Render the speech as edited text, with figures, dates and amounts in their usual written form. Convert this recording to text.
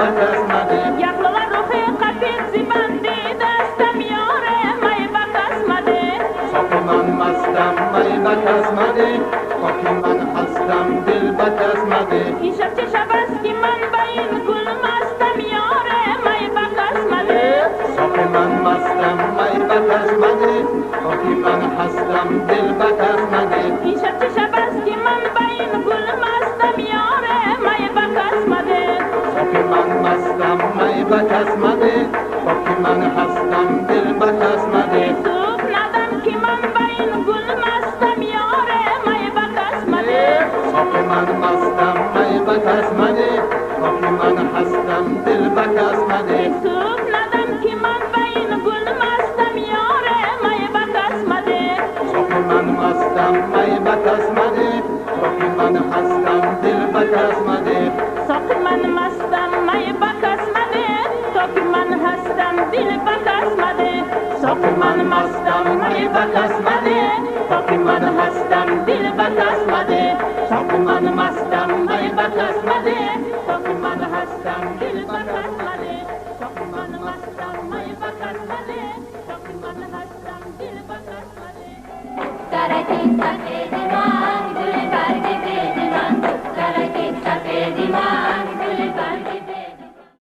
بکسمده یقلال روحی قفیزی بندی دستم یاره می بکسمده صافی من مستم می بکسمده خاکی من هستم دل بکسمده این شب چه شب است که من به این گل مستم یاره می بکسمده صافی من مستم می بکسمده خاکی من هستم دل بکسمده این شب چه شب است که من به این گل مستم یاره می بکسمده صافی من مستم می بکسمده خاکی من هستم دل بکسمده سوپ ندم که من به این گل مستم یاره می بکسمده صافی من مستم می بکسمده خاکی من هستم دل بکسمده سوپ ندم که من به این گل مستم یاره می بکسمده صافی من مستم می بکسمده خاکی من هستم دل بکسمده ساقی من مستم می بکسمده تا که من هستم دل بکسمده صافی من مستم می بکسمده خاکی من هستم دل بکسمده صافی من مستم می بکسمده خاکی من هستم دل بکسمده ساقی من مستم می بکسمده تا که من هستم دل بکسمده Taratin,